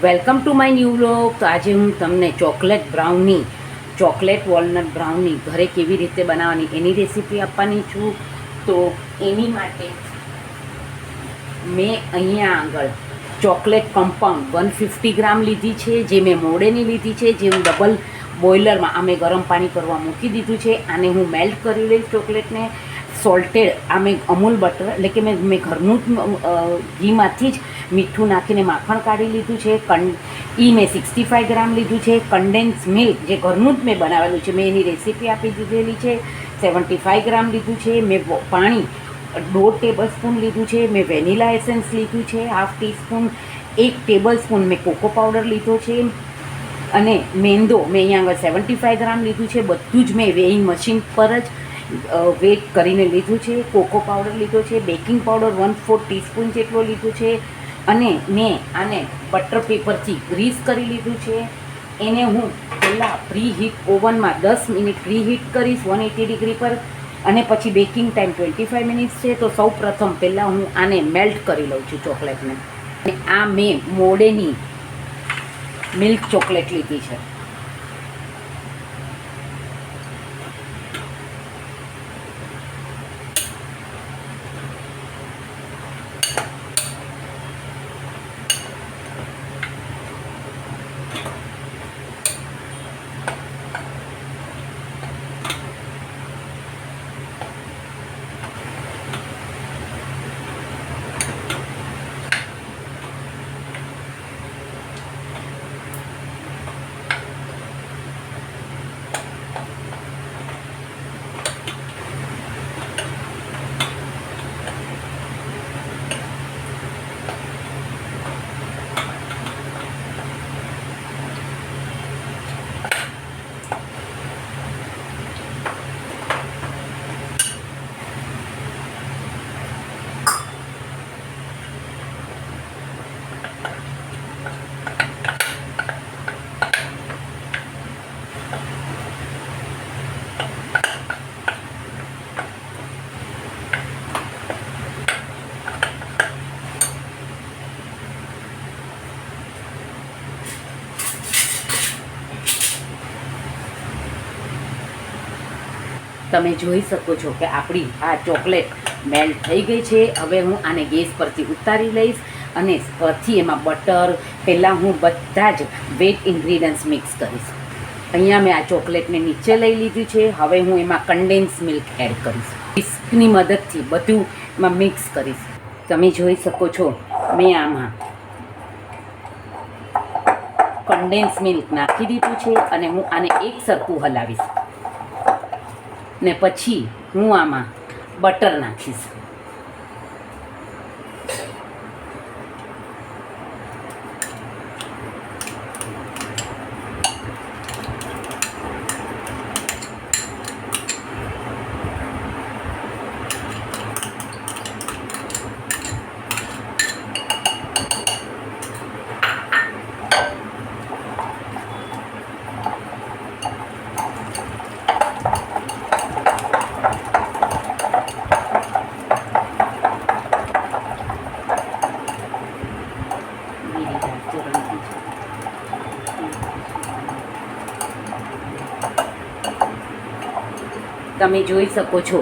Welcome to my new vlog. તો આજે હું તમને ચોકલેટ વોલનટ બ્રાઉની ઘરે કેવી રીતે બનાવવાની એની રેસીપી આપવાની છું. તો એની માટે મેં અહીંયા આગળ ચોકલેટ કમ્પાઉન્ડ 150 ગ્રામ લીધી છે, જે મેં મોડેની લીધી છે, જે હું ડબલ બોઇલરમાં અમે ગરમ પાણી કરવા મૂકી દીધું છે. આને હું મેલ્ટ કરી લઈશ ચોકલેટને. સોલ્ટેડ આ મેં અમૂલ બટર એટલે કે મેં ઘરનું જ ઘીમાંથી જ મીઠું નાખીને માખણ કાઢી લીધું છે. મેં 65 ગ્રામ લીધું છે. કન્ડેન્સ મિલ્ક જે ઘરનું જ મેં બનાવેલું છે, મેં એની રેસીપી આપી દીધેલી છે. 75 ગ્રામ લીધું છે. મેં પાણી 1.5 ટેબલ સ્પૂન લીધું છે. મેં વેનીલા એસેન્સ લીધું છે 1/2 ટીસ્પૂન. 1 ટેબલ સ્પૂન મેં કોકો પાવડર લીધો છે. અને મેંદો મેં અહીંયા આગળ 75 ગ્રામ લીધું છે. બધું જ મેં વેઇંગ મશીન પર જ વેટ કરીને લીધું છે. કોકો પાવડર લીધો છે. બેકિંગ પાવડર 1/4 ટીસ્પૂન જેટલો લીધું છે. અને મેં આને બટર પેપરથી ગ્રીસ કરી લીધું છે. એને હું પહેલાં પ્રી-હીટ ઓવનમાં 10 મિનિટ પ્રી-હીટ કરીશ 180 ડિગ્રી પર, અને પછી બેકિંગ ટાઈમ 25 મિનિટ્સ છે. તો સૌ પ્રથમ પહેલાં હું આને મેલ્ટ કરી લઉં છું ચોકલેટને. અને આ મેં મોડેની મિલ્ક ચોકલેટ લીધી છે. તમે જોઈ શકો છો કે આપણી આ ચોકલેટ મેલ્ટ થઈ ગઈ છે. હવે હું આને ગેસ પરથી ઉતારી લઈશ અને પછી એમાં બટર પહેલાં હું બધા જ વેટ ઇન્ગ્રીડિયન્ટ્સ મિક્સ કરીશ. અહીંયા મેં આ ચોકલેટને નીચે લઈ લીધી છે. હવે હું એમાં કન્ડેન્સ મિલ્ક એડ કરીશ. વિસ્કની મદદથી બધું એમાં મિક્સ કરીશ. તમે જોઈ શકો છો મેં આમાં કન્ડેન્સ મિલ્ક નાખી દીધું છે અને હું આને એક સરખું હલાવીશ. ને પછી હું આમાં બટર નાખીશ. તમે જોઈ શકો છો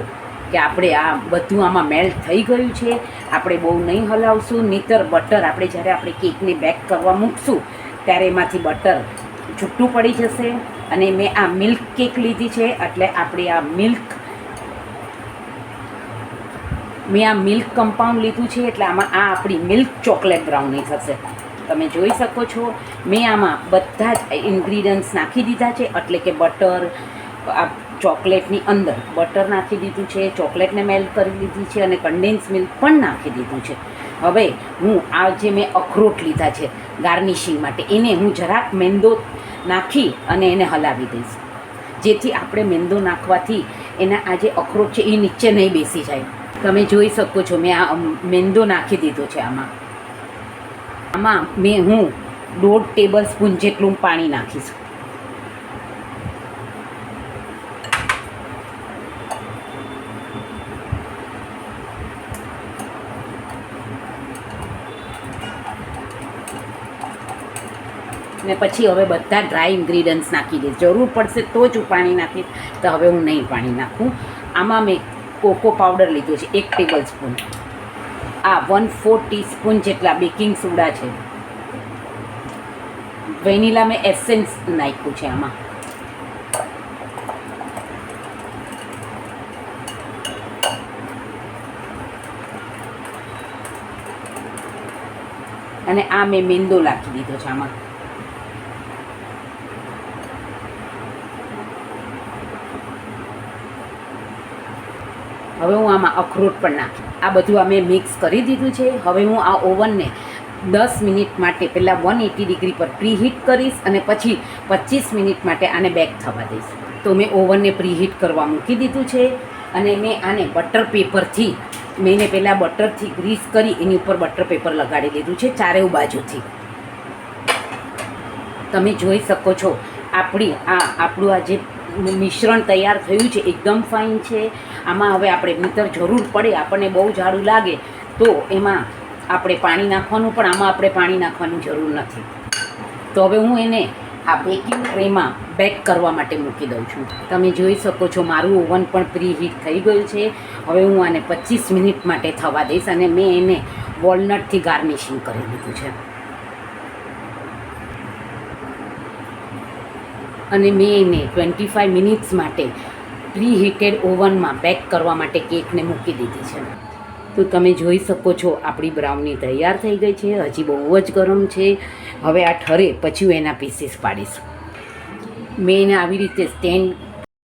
કે આપણે આ બધું આમાં મેલ્ટ થઈ ગયું છે. આપણે બહુ નહીં હલાવશું, નહીંતર બટર આપણે જ્યારે આપણે કેકને બેક કરવા મૂકશું ત્યારે એમાંથી બટર છૂટું પડી જશે. અને મેં આ મિલ્ક કેક લીધી છે, એટલે આપણે મેં આ મિલ્ક કમ્પાઉન્ડ લીધું છે, એટલે આમાં આ આપણી મિલ્ક ચોકલેટ બ્રાઉની થશે. તમે જોઈ શકો છો મેં આમાં બધા જ ઇન્ગ્રીડિયન્ટ્સ નાખી દીધા છે, એટલે કે બટર, આ ચોકલેટની અંદર બટર નાખી દીધું છે, ચોકલેટને મેલ્ટ કરી દીધી છે અને કન્ડેન્સ મિલ્ક પણ નાખી દીધું છે. હવે હું આ જે મેં અખરોટ લીધા છે ગાર્નિશિંગ માટે, એને હું જરાક મેંદો નાખી અને એને હલાવી દઈશ, જેથી આપણે મેંદો નાખવાથી એના આ જે અખરોટ છે એ નીચે નહીં બેસી જાય. તમે જોઈ શકો છો મેં આ મેંદો નાખી દીધો છે. આમાં હું 1.5 ટેબલ સ્પૂન જેટલું પાણી નાખીશ. ને પછી હવે બધા ડ્રાય ઇન્ગ્રીડિયન્ટ્સ નાખી દઈશ. જરૂર પડશે તો જ હું પાણી નાખીશ, તો હવે હું નહીં પાણી નાખું. આમાં મેં કોકો પાવડર લીધો છે 1 ટેબલ સ્પૂન. આ 1/4 ટીસ્પૂન જેટલા બેકિંગ સોડા છે. વેનીલા મેં એસેન્સ નાખ્યું છે આમાં. અને આ મેં મેંદો નાખી દીધો છે આમાં. હવે હું આમાં અખરોટ પણ નાખી. આ બધું અમે મિક્સ કરી દીધું છે. હવે હું આ ઓવનને 10 મિનિટ માટે પહેલાં 180 ડિગ્રી પર પ્રીહીટ કરીશ અને પછી 25 મિનિટ માટે આને બેક થવા દઈશ. તો મેં ઓવનને પ્રીહીટ કરવા મૂકી દીધું છે અને મેં આને બટર પેપરથી મેં એને પહેલાં બટરથી ગ્રીસ કરી એની ઉપર બટર પેપર લગાડી દીધું છે ચારેય બાજુથી. તમે જોઈ શકો છો આપણું આ જે મિશ્રણ તૈયાર થયું છે એકદમ ફાઇન છે. આમાં હવે આપણે નહીંતર જરૂર પડે આપણને બહુ જાડું લાગે તો એમાં આપણે પાણી નાખવાનું, પણ આમાં આપણે પાણી નાખવાની જરૂર નથી. તો હવે હું એને આ બેકિંગ ટ્રેમાં બેક કરવા માટે મૂકી દઉં છું. તમે જોઈ શકો છો મારું ઓવન પણ પ્રીહીટ થઈ ગયું છે. હવે હું આને 25 મિનિટ માટે થવા દઈશ અને મેં એને વોલનટથી ગાર્નિશિંગ કરી દીધું છે. અને મેં એને 25 મિનિટ્સ માટે પ્રીહીટેડ ઓવનમાં બેક કરવા માટે કેકને મૂકી દીધી છે. તો તમે જોઈ શકો છો આપણી બ્રાઉની તૈયાર થઈ ગઈ છે. હજી બહુ જ ગરમ છે. હવે આ ઠરે પછી હું એના પીસીસ પાડીશ. મેં એને આવી રીતે સ્ટેન્ડ